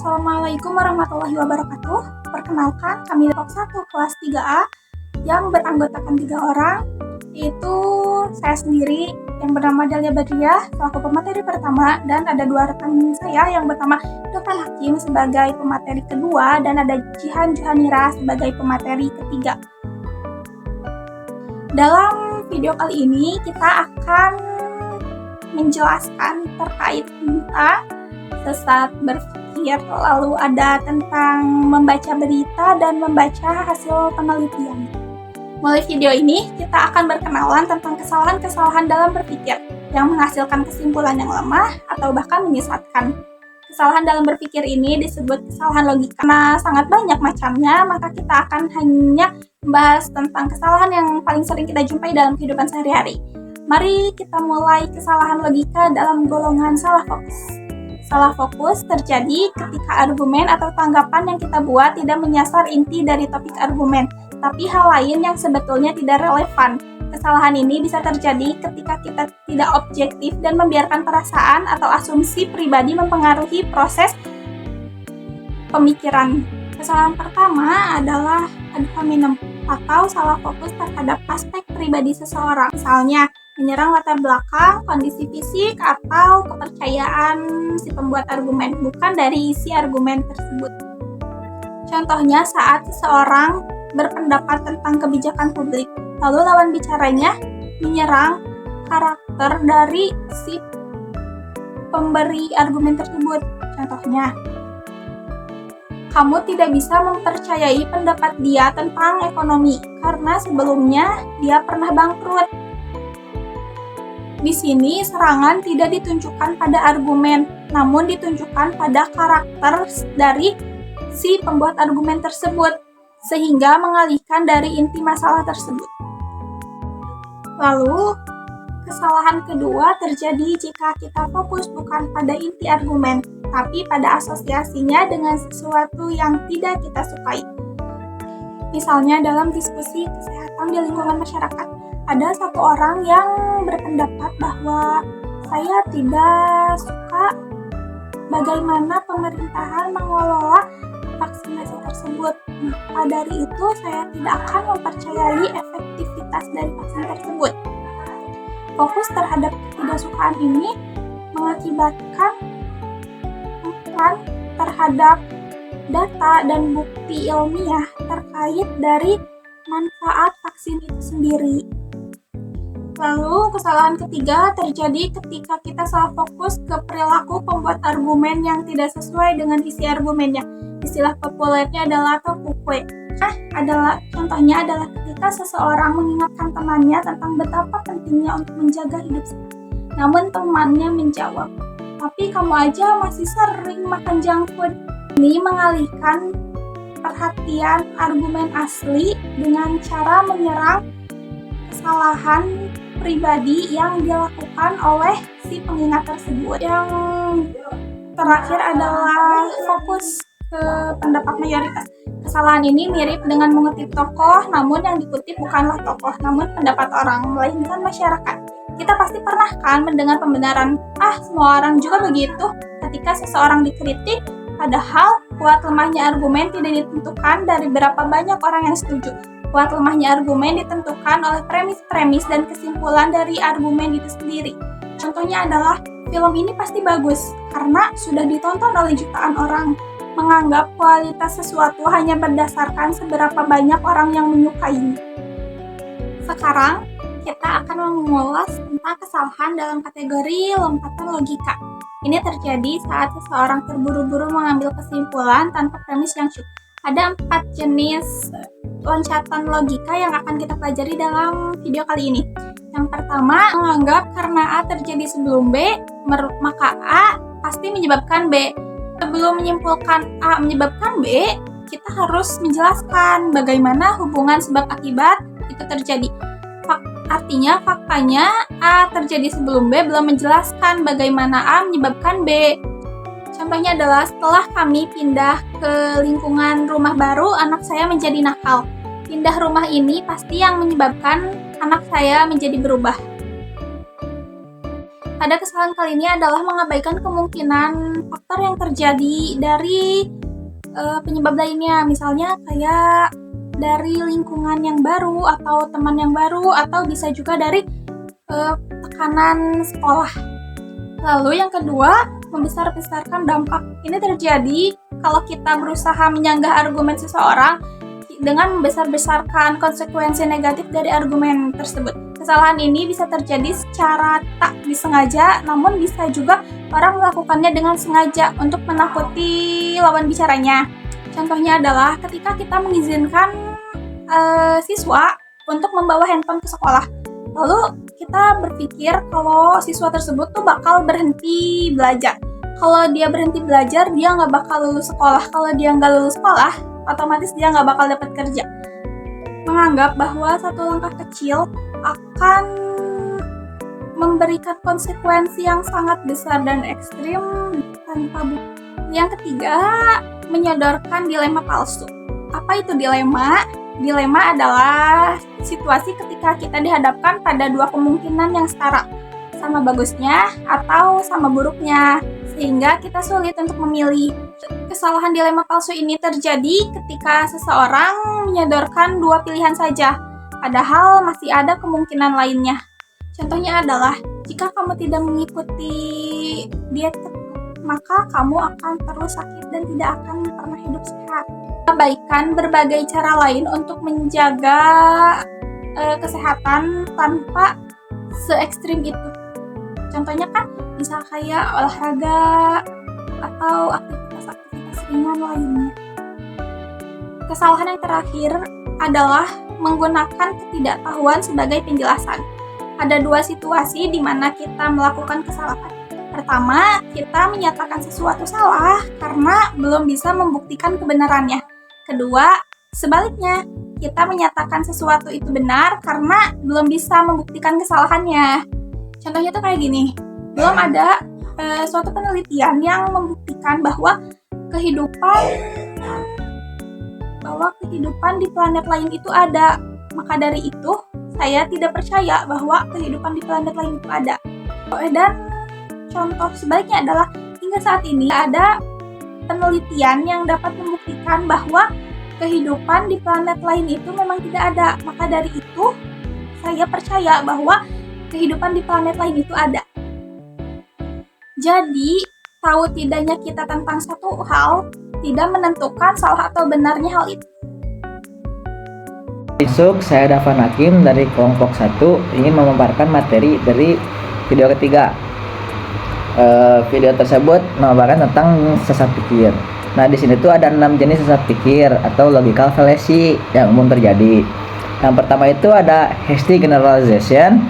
Assalamualaikum warahmatullahi wabarakatuh. Perkenalkan, kami kelompok 1 kelas 3A yang beranggotakan 3 orang, yaitu saya sendiri yang bernama Dalia Badriah selaku pemateri pertama, dan ada 2 rekan saya yang pertama Dr. Hakim sebagai pemateri kedua, dan ada Jihan Juhanira sebagai pemateri ketiga. Dalam video kali ini kita akan menjelaskan terkait tentang sesat berpikir, lalu ada tentang membaca berita dan membaca hasil penelitian. Melalui video ini kita akan berkenalan tentang kesalahan-kesalahan dalam berpikir yang menghasilkan kesimpulan yang lemah atau bahkan menyesatkan. Kesalahan dalam berpikir ini disebut kesalahan logika. Karena sangat banyak macamnya, maka kita akan hanya membahas tentang kesalahan yang paling sering kita jumpai dalam kehidupan sehari-hari. Mari kita mulai kesalahan logika dalam golongan salah fokus. Salah fokus terjadi ketika argumen atau tanggapan yang kita buat tidak menyasar inti dari topik argumen, tapi hal lain yang sebetulnya tidak relevan. Kesalahan ini bisa terjadi ketika kita tidak objektif dan membiarkan perasaan atau asumsi pribadi mempengaruhi proses pemikiran. Kesalahan pertama adalah ad hominem atau salah fokus terhadap aspek pribadi seseorang. Misalnya, menyerang latar belakang, kondisi fisik, atau kepercayaan si pembuat argumen, bukan dari isi argumen tersebut. Contohnya saat seseorang berpendapat tentang kebijakan publik, lalu lawan bicaranya menyerang karakter dari si pemberi argumen tersebut. Contohnya, kamu tidak bisa mempercayai pendapat dia tentang ekonomi, karena sebelumnya dia pernah bangkrut. Di sini serangan tidak ditunjukkan pada argumen, namun ditunjukkan pada karakter dari si pembuat argumen tersebut, sehingga mengalihkan dari inti masalah tersebut. Lalu, kesalahan kedua terjadi jika kita fokus bukan pada inti argumen, tapi pada asosiasinya dengan sesuatu yang tidak kita sukai. Misalnya dalam diskusi kesehatan di lingkungan masyarakat, ada satu orang yang berpendapat bahwa saya tidak suka bagaimana pemerintahan mengelola vaksinasi tersebut. Maka dari itu saya tidak akan mempercayai efektivitas dari vaksin tersebut. Fokus terhadap ketidaksukaan ini mengakibatkan bukan terhadap data dan bukti ilmiah terkait dari manfaat vaksin itu sendiri. Lalu, kesalahan ketiga terjadi ketika kita salah fokus ke perilaku pembuat argumen yang tidak sesuai dengan isi argumennya. Istilah populernya adalah tokukwe. Contohnya adalah ketika seseorang mengingatkan temannya tentang betapa pentingnya untuk menjaga hidup sehat. Namun temannya menjawab, "Tapi kamu aja masih sering makan junk food." Ini mengalihkan perhatian argumen asli dengan cara menyerang kesalahan pribadi yang dilakukan oleh si pengingat tersebut. Yang terakhir adalah fokus ke pendapat mayoritas. Kesalahan ini mirip dengan mengutip tokoh, namun yang dikutip bukanlah tokoh, namun pendapat orang, melainkan masyarakat. Kita pasti pernah kan mendengar pembenaran, semua orang juga begitu, ketika seseorang dikritik, padahal kuat lemahnya argumen tidak ditentukan dari berapa banyak orang yang setuju. Kuat lemahnya argumen ditentukan oleh premis-premis dan kesimpulan dari argumen itu sendiri. Contohnya adalah, film ini pasti bagus karena sudah ditonton oleh jutaan orang. Menganggap kualitas sesuatu hanya berdasarkan seberapa banyak orang yang menyukainya. Sekarang, kita akan mengulas tentang kesalahan dalam kategori lompatan logika. Ini terjadi saat seseorang terburu-buru mengambil kesimpulan tanpa premis yang cukup. Ada 4 jenis loncatan logika yang akan kita pelajari dalam video kali ini. Yang pertama, menganggap karena A terjadi sebelum B, maka A pasti menyebabkan B. Sebelum menyimpulkan A menyebabkan B, kita harus menjelaskan bagaimana hubungan sebab akibat itu terjadi. Artinya, faktanya A terjadi sebelum B belum menjelaskan bagaimana A menyebabkan B. Contohnya adalah setelah kami pindah ke lingkungan rumah baru, anak saya menjadi nakal. Pindah rumah ini pasti yang menyebabkan anak saya menjadi berubah. Pada kesalahan kali ini adalah mengabaikan kemungkinan faktor yang terjadi dari penyebab lainnya, misalnya kayak dari lingkungan yang baru atau teman yang baru, atau bisa juga dari tekanan sekolah. Lalu yang kedua, membesar-besarkan dampak. Ini terjadi kalau kita berusaha menyanggah argumen seseorang dengan membesar-besarkan konsekuensi negatif dari argumen tersebut. Kesalahan ini bisa terjadi secara tak disengaja, namun bisa juga orang melakukannya dengan sengaja untuk menakuti lawan bicaranya. Contohnya adalah ketika kita mengizinkan siswa untuk membawa handphone ke sekolah. Lalu kita berpikir kalau siswa tersebut tuh bakal berhenti belajar. Kalau dia berhenti belajar, dia nggak bakal lulus sekolah. Kalau dia nggak lulus sekolah, otomatis dia nggak bakal dapat kerja. Menganggap bahwa satu langkah kecil akan memberikan konsekuensi yang sangat besar dan ekstrim tanpa bukti. Yang ketiga, menyodorkan dilema palsu. Apa itu dilema? Dilema adalah situasi ketika kita dihadapkan pada dua kemungkinan yang setara, sama bagusnya atau sama buruknya, sehingga kita sulit untuk memilih. Kesalahan dilema palsu ini terjadi ketika seseorang menyodorkan dua pilihan saja, padahal masih ada kemungkinan lainnya. Contohnya adalah, jika kamu tidak mengikuti diet, maka kamu akan terus sakit dan tidak akan pernah hidup sehat. Abaikan berbagai cara lain untuk menjaga kesehatan tanpa se-ekstrim itu. Contohnya kan bisa kayak olahraga atau aktivitas-aktivitas ringan lainnya. Kesalahan yang terakhir adalah menggunakan ketidaktahuan sebagai penjelasan. Ada dua situasi di mana kita melakukan kesalahan. Pertama, kita menyatakan sesuatu salah karena belum bisa membuktikan kebenarannya. Kedua, sebaliknya, kita menyatakan sesuatu itu benar karena belum bisa membuktikan kesalahannya. Contohnya tuh kayak gini, belum ada suatu penelitian yang membuktikan bahwa kehidupan di planet lain itu ada. Maka dari itu, saya tidak percaya bahwa kehidupan di planet lain itu ada. Dan contoh sebaliknya adalah hingga saat ini ada penelitian yang dapat membuktikan bahwa kehidupan di planet lain itu memang tidak ada. Maka dari itu, saya percaya bahwa kehidupan di planet lain itu ada. Jadi, tahu tidaknya kita tentang satu hal tidak menentukan salah atau benarnya hal itu. Besok saya Dafan Hakim dari kelompok 1 ingin memaparkan materi dari video ketiga. Video tersebut memaparkan tentang sesat pikir. Nah, di sini tuh ada 6 jenis sesat pikir atau logical fallacy yang umum terjadi. Yang pertama itu ada hasty generalization,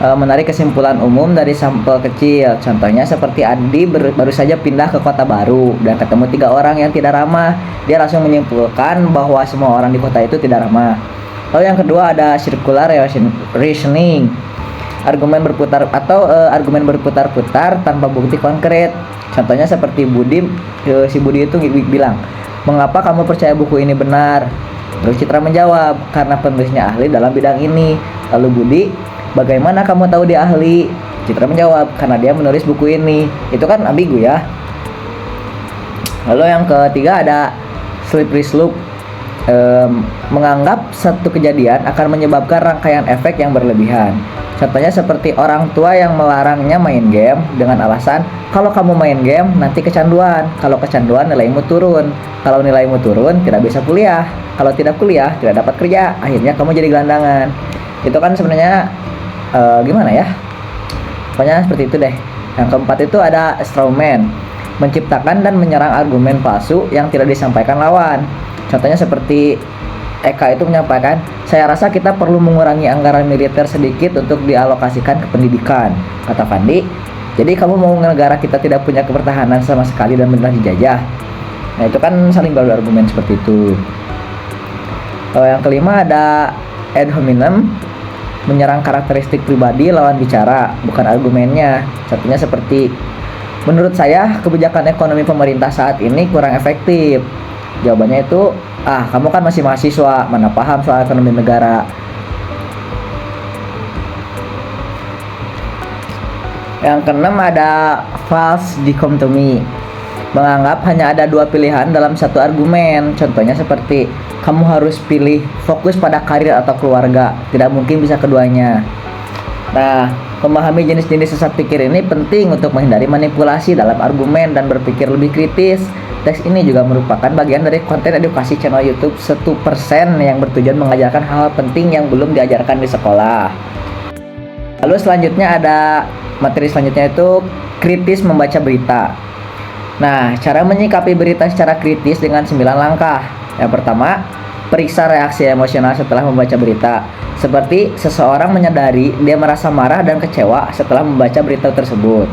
menarik kesimpulan umum dari sampel kecil. Contohnya seperti Andi baru saja pindah ke kota baru dan ketemu 3 orang yang tidak ramah. Dia langsung menyimpulkan bahwa semua orang di kota itu tidak ramah. Lalu yang kedua ada circular reasoning, argumen berputar-putar tanpa bukti konkret. Contohnya seperti si Budi itu bilang, "Mengapa kamu percaya buku ini benar?" Terus Citra menjawab, "Karena penulisnya ahli dalam bidang ini." Lalu Budi, "Bagaimana kamu tahu dia ahli?" Citra menjawab, "Karena dia menulis buku ini." Itu kan ambigu ya. Lalu yang ketiga ada slippery slope, menganggap satu kejadian akan menyebabkan rangkaian efek yang berlebihan. Contohnya seperti orang tua yang melarangnya main game dengan alasan, "Kalau kamu main game nanti kecanduan. Kalau kecanduan nilaimu turun. Kalau nilaimu turun tidak bisa kuliah. Kalau tidak kuliah tidak dapat kerja. Akhirnya kamu jadi gelandangan." Itu kan sebenarnya gimana ya? Pokoknya seperti itu deh. Yang keempat itu ada strawman, menciptakan dan menyerang argumen palsu yang tidak disampaikan lawan. Contohnya seperti Eka itu menyampaikan, "Saya rasa kita perlu mengurangi anggaran militer sedikit untuk dialokasikan ke pendidikan." Kata Fandi, "Jadi kamu mau negara kita tidak punya kepertahanan sama sekali dan benar dijajah?" Nah, itu kan saling beradu argumen seperti itu. Yang kelima ada ad hominem, menyerang karakteristik pribadi lawan bicara, bukan argumennya. Contohnya seperti, "Menurut saya kebijakan ekonomi pemerintah saat ini kurang efektif." Jawabannya itu, "Kamu kan masih mahasiswa, mana paham soal ekonomi negara." Yang keenam ada false dichotomy. Menganggap hanya ada dua pilihan dalam satu argumen. Contohnya seperti kamu harus pilih fokus pada karir atau keluarga. Tidak mungkin bisa keduanya. Nah, memahami jenis-jenis sesat pikir ini penting untuk menghindari manipulasi dalam argumen dan berpikir lebih kritis. Teks ini juga merupakan bagian dari konten edukasi channel YouTube 1% yang bertujuan mengajarkan hal-hal penting yang belum diajarkan di sekolah. Lalu selanjutnya ada materi selanjutnya itu kritis membaca berita. Nah, cara menyikapi berita secara kritis dengan 9 langkah. Yang pertama, periksa reaksi emosional setelah membaca berita. Seperti seseorang menyadari dia merasa marah dan kecewa setelah membaca berita tersebut.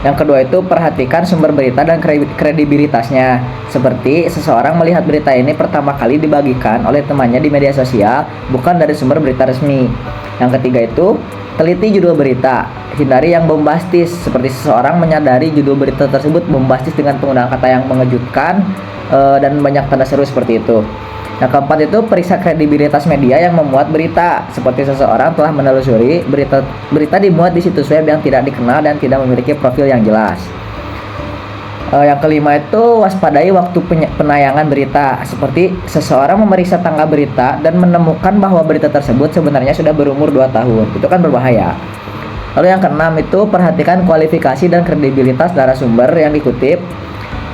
Yang kedua itu perhatikan sumber berita dan kredibilitasnya. Seperti seseorang melihat berita ini pertama kali dibagikan oleh temannya di media sosial, bukan dari sumber berita resmi. Yang ketiga itu teliti judul berita. Hindari yang bombastis, seperti seseorang menyadari judul berita tersebut bombastis dengan penggunaan kata yang mengejutkan dan banyak tanda seru seperti itu. Yang keempat itu periksa kredibilitas media yang memuat berita, seperti seseorang telah menelusuri berita dimuat di situs web yang tidak dikenal dan tidak memiliki profil yang jelas. Yang kelima itu waspadai waktu penayangan berita, seperti seseorang memeriksa tanggal berita dan menemukan bahwa berita tersebut sebenarnya sudah berumur 2 tahun. Itu kan berbahaya. Lalu yang keenam itu perhatikan kualifikasi dan kredibilitas narasumber yang dikutip.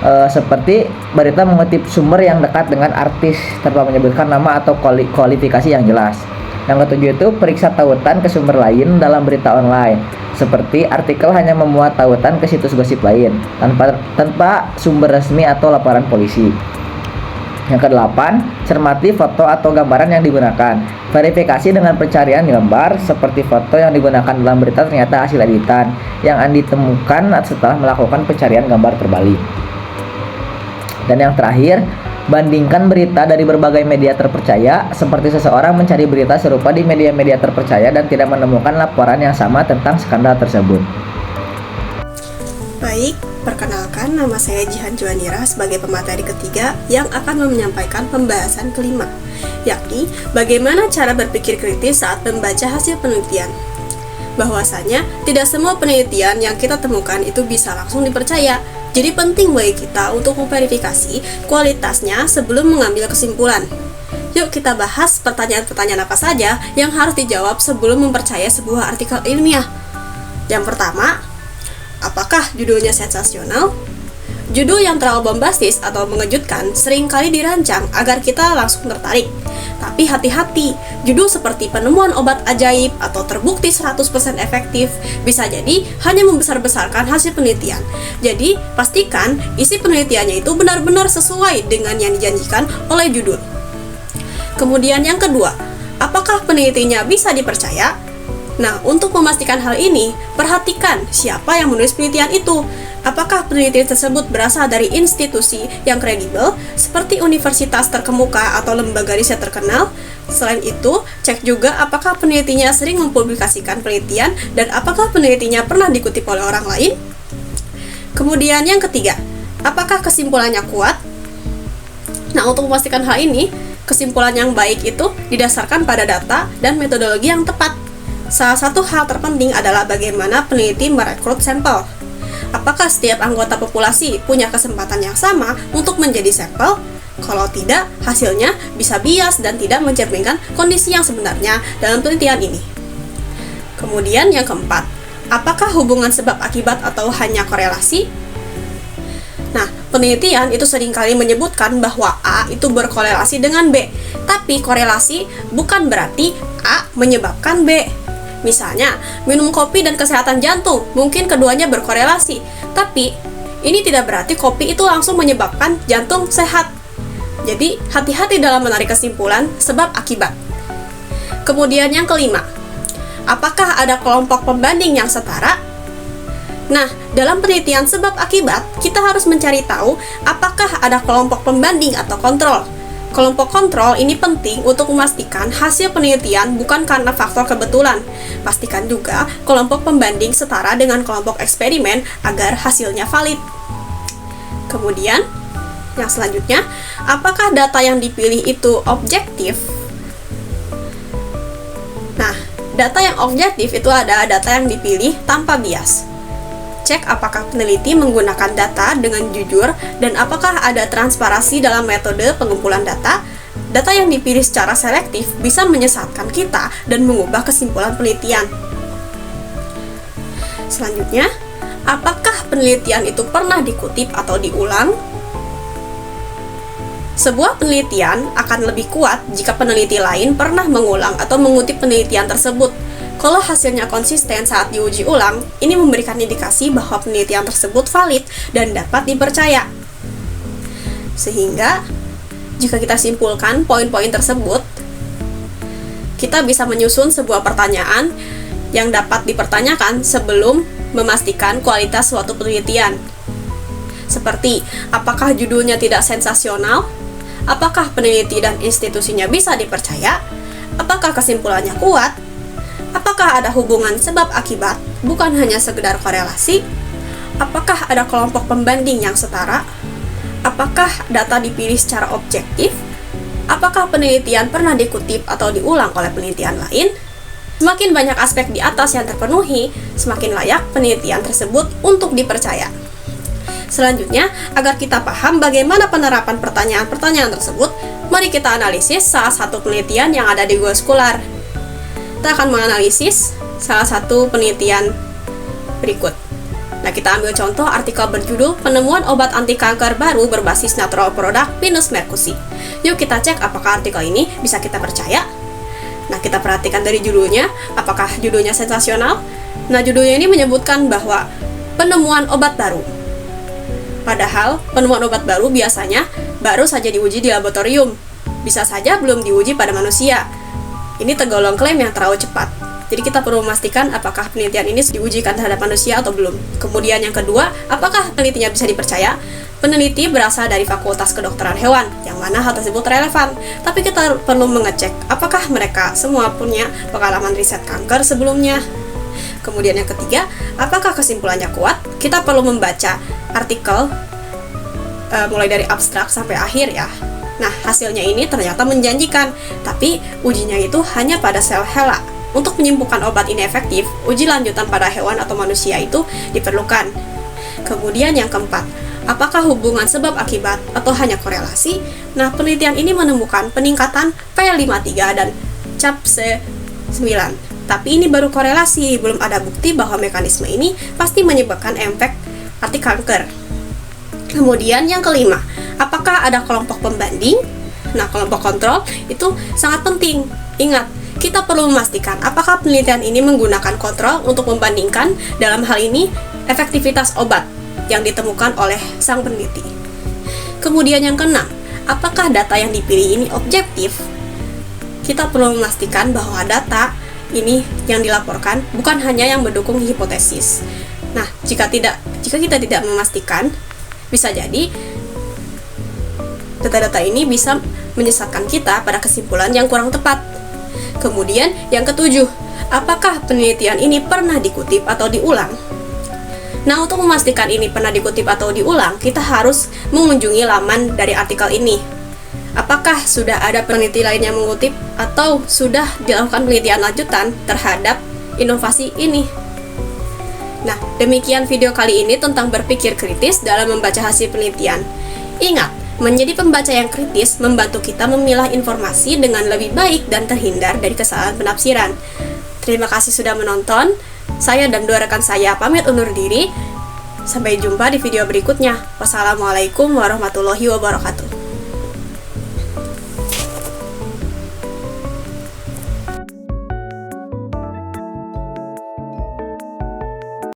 Seperti berita mengutip sumber yang dekat dengan artis tanpa menyebutkan nama atau kualifikasi yang jelas. Yang ketujuh itu periksa tautan ke sumber lain dalam berita online. Seperti artikel hanya memuat tautan ke situs gosip lain tanpa sumber resmi atau laporan polisi. Yang kedelapan, cermati foto atau gambaran yang digunakan. Verifikasi dengan pencarian gambar, seperti foto yang digunakan dalam berita ternyata hasil editan yang ditemukan setelah melakukan pencarian gambar terbalik. Dan yang terakhir, bandingkan berita dari berbagai media terpercaya, seperti seseorang mencari berita serupa di media-media terpercaya dan tidak menemukan laporan yang sama tentang skandal tersebut. Baik, perkenalkan nama saya Jihan Juanira sebagai pemateri ketiga yang akan menyampaikan pembahasan kelima, yakni bagaimana cara berpikir kritis saat membaca hasil penelitian. Bahwasanya tidak semua penelitian yang kita temukan itu bisa langsung dipercaya. Jadi penting bagi kita untuk memverifikasi kualitasnya sebelum mengambil kesimpulan. Yuk kita bahas pertanyaan-pertanyaan apa saja yang harus dijawab sebelum mempercayai sebuah artikel ilmiah. Yang pertama, apakah judulnya sensasional? Judul yang terlalu bombastis atau mengejutkan seringkali dirancang agar kita langsung tertarik. Tapi hati-hati, judul seperti penemuan obat ajaib atau terbukti 100% efektif bisa jadi hanya membesar-besarkan hasil penelitian. Jadi, pastikan isi penelitiannya itu benar-benar sesuai dengan yang dijanjikan oleh judul. Kemudian yang kedua, apakah penelitinya bisa dipercaya? Nah, untuk memastikan hal ini, perhatikan siapa yang menulis penelitian itu. Apakah penelitian tersebut berasal dari institusi yang kredibel, seperti universitas terkemuka atau lembaga riset terkenal? Selain itu, cek juga apakah penelitinya sering mempublikasikan penelitian dan apakah penelitinya pernah dikutip oleh orang lain? Kemudian yang ketiga, apakah kesimpulannya kuat? Nah, untuk memastikan hal ini, kesimpulan yang baik itu didasarkan pada data dan metodologi yang tepat. Salah satu hal terpenting adalah bagaimana peneliti merekrut sampel. Apakah setiap anggota populasi punya kesempatan yang sama untuk menjadi sampel? Kalau tidak, hasilnya bisa bias dan tidak mencerminkan kondisi yang sebenarnya dalam penelitian ini. Kemudian yang keempat, apakah hubungan sebab akibat atau hanya korelasi? Nah, penelitian itu seringkali menyebutkan bahwa A itu berkorelasi dengan B, tapi korelasi bukan berarti A menyebabkan B. Misalnya, minum kopi dan kesehatan jantung, mungkin keduanya berkorelasi, tapi ini tidak berarti kopi itu langsung menyebabkan jantung sehat. Jadi, hati-hati dalam menarik kesimpulan sebab akibat. Kemudian yang kelima, apakah ada kelompok pembanding yang setara? Nah, dalam penelitian sebab akibat, kita harus mencari tahu apakah ada kelompok pembanding atau kontrol. Kelompok kontrol ini penting untuk memastikan hasil penelitian bukan karena faktor kebetulan. Pastikan juga kelompok pembanding setara dengan kelompok eksperimen agar hasilnya valid. Kemudian, yang selanjutnya, apakah data yang dipilih itu objektif? Nah, data yang objektif itu adalah data yang dipilih tanpa bias. cek apakah peneliti menggunakan data dengan jujur dan apakah ada transparansi dalam metode pengumpulan data. Data yang dipilih secara selektif bisa menyesatkan kita dan mengubah kesimpulan penelitian. Selanjutnya, apakah penelitian itu pernah dikutip atau diulang? Sebuah penelitian akan lebih kuat jika peneliti lain pernah mengulang atau mengutip penelitian tersebut. Kalau hasilnya konsisten saat diuji ulang, ini memberikan indikasi bahwa penelitian tersebut valid dan dapat dipercaya. Sehingga, jika kita simpulkan poin-poin tersebut, kita bisa menyusun sebuah pertanyaan yang dapat dipertanyakan sebelum memastikan kualitas suatu penelitian. Seperti, apakah judulnya tidak sensasional? Apakah peneliti dan institusinya bisa dipercaya? Apakah kesimpulannya kuat? Apakah ada hubungan sebab akibat, bukan hanya sekedar korelasi? Apakah ada kelompok pembanding yang setara? Apakah data dipilih secara objektif? Apakah penelitian pernah dikutip atau diulang oleh penelitian lain? Semakin banyak aspek di atas yang terpenuhi, semakin layak penelitian tersebut untuk dipercaya. Selanjutnya, agar kita paham bagaimana penerapan pertanyaan-pertanyaan tersebut, mari kita analisis salah satu penelitian yang ada di Google Scholar. Kita akan menganalisis salah satu penelitian berikut. Nah, kita ambil contoh artikel berjudul Penemuan Obat Anti Kanker Baru Berbasis Natural Product Pinus mercusi. Yuk kita cek apakah artikel ini bisa kita percaya. Nah, kita perhatikan dari judulnya, apakah judulnya sensasional? Nah, judulnya ini menyebutkan bahwa penemuan obat baru. Padahal, penemuan obat baru biasanya baru saja diuji di laboratorium. Bisa saja belum diuji pada manusia. Ini tergolong klaim yang terlalu cepat. Jadi kita perlu memastikan apakah penelitian ini diujikan terhadap manusia atau belum. Kemudian yang kedua, apakah penelitinya bisa dipercaya? Peneliti berasal dari Fakultas Kedokteran Hewan, yang mana hal tersebut relevan. Tapi kita perlu mengecek apakah mereka semua punya pengalaman riset kanker sebelumnya. Kemudian yang ketiga, apakah kesimpulannya kuat? Kita perlu membaca artikel mulai dari abstrak sampai akhir ya. Nah, hasilnya ini ternyata menjanjikan, tapi ujinya itu hanya pada sel HeLa. Untuk menyimpulkan obat ini efektif, uji lanjutan pada hewan atau manusia itu diperlukan. Kemudian yang keempat, apakah hubungan sebab akibat atau hanya korelasi? Nah, penelitian ini menemukan peningkatan P53 dan CAP9. Tapi ini baru korelasi, belum ada bukti bahwa mekanisme ini pasti menyebabkan efek arti kanker. Kemudian yang kelima, apakah ada kelompok pembanding? Nah, kelompok kontrol itu sangat penting. Ingat, kita perlu memastikan apakah penelitian ini menggunakan kontrol untuk membandingkan dalam hal ini efektivitas obat yang ditemukan oleh sang peneliti. Kemudian yang keenam, apakah data yang dipilih ini objektif? Kita perlu memastikan bahwa data ini yang dilaporkan bukan hanya yang mendukung hipotesis. Nah, jika kita tidak memastikan, bisa jadi data-data ini bisa menyesatkan kita pada kesimpulan yang kurang tepat. Kemudian yang ketujuh, apakah penelitian ini pernah dikutip atau diulang? Nah, untuk memastikan ini pernah dikutip atau diulang, kita harus mengunjungi laman dari artikel ini. Apakah sudah ada peneliti lain yang mengutip atau sudah dilakukan penelitian lanjutan terhadap inovasi ini? Nah, demikian video kali ini tentang berpikir kritis dalam membaca hasil penelitian. Ingat, menjadi pembaca yang kritis membantu kita memilah informasi dengan lebih baik dan terhindar dari kesalahan penafsiran. Terima kasih sudah menonton. Saya dan dua rekan saya pamit undur diri. Sampai jumpa di video berikutnya. Wassalamualaikum warahmatullahi wabarakatuh.